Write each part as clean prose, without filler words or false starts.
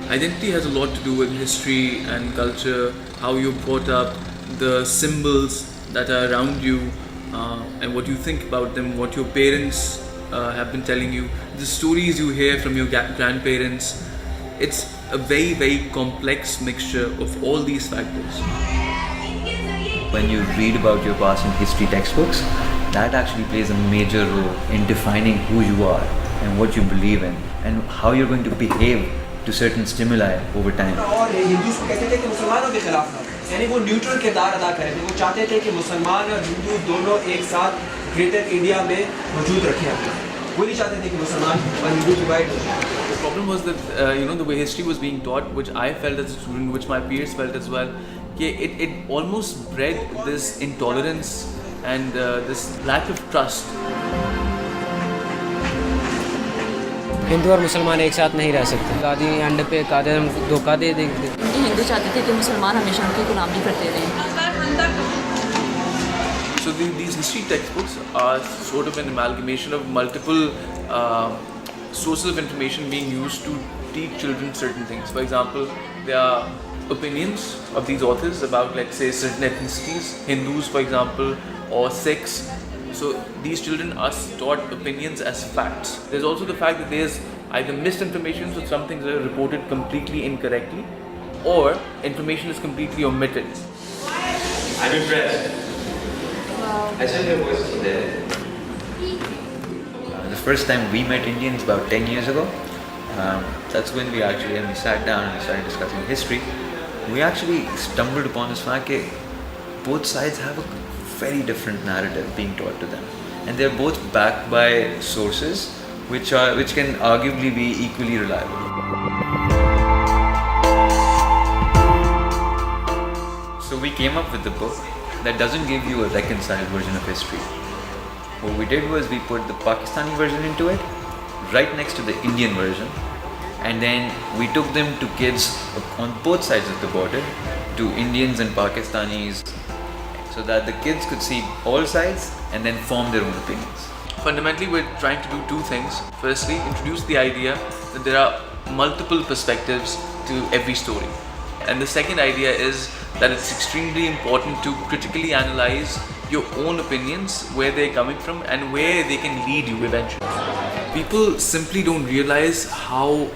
Identity has a lot to do with history and culture, how you're brought up, the symbols that are around you, and what you think about them, what your parents have been telling you, the stories you hear from your grandparents. It's a very, very complex mixture of all these factors. When you read about your past in history textbooks, that actually plays a major role in defining who you are and what you believe in and how you're going to behave to certain stimuli over time. और Hindus को कहते थे कि मुसलमानों के खिलाफ ना, यानी वो न्यूट्रल किरदार अदा करें थे। वो चाहते थे कि मुसलमान और हिंदू दोनों एक साथ ग्रेटर इंडिया में मौजूद रखें अपना। वो नहीं चाहते थे कि मुसलमान और हिंदू डिवाइड हो जाए। The problem was that the way history was being taught, which I felt as a student, which my peers felt as well, it almost bred this intolerance and this lack of trust. Hindu और मुसलमान एक साथ नहीं रह सकते। दादी and पे कादर हम धोखा दे देते। हिंदू चाहते थे कि मुसलमान हमेशा उनकी गुलामी करते रहे। So these history textbooks are sort of an amalgamation of multiple sources of information being used to teach children certain things. For example, there are opinions of these authors about, let's say, certain ethnicities, Hindus, for example, or Sikhs. So these children are taught opinions as facts. There's also the fact that there's either misinformation, so some things are reported completely incorrectly, or information is completely omitted. I'm impressed. I saw your voice there. The first time we met Indians about 10 years ago, that's when we sat down and we started discussing history. We actually stumbled upon this fact that both sides have a very different narrative being taught to them, and they're both backed by sources which can arguably be equally reliable. So we came up with the book that doesn't give you a reconciled version of history. What we did was we put the Pakistani version into it, right next to the Indian version, and then we took them to kids on both sides of the border, to Indians and Pakistanis, so that the kids could see all sides and then form their own opinions. Fundamentally, we're trying to do two things. Firstly, introduce the idea that there are multiple perspectives to every story. And the second idea is that it's extremely important to critically analyze your own opinions, where they're coming from and where they can lead you eventually. People simply don't realize how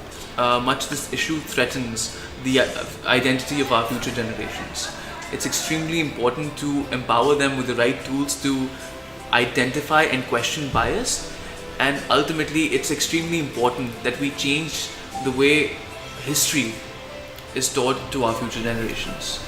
much this issue threatens the identity of our future generations. It's extremely important to empower them with the right tools to identify and question bias, and ultimately it's extremely important that we change the way history is taught to our future generations.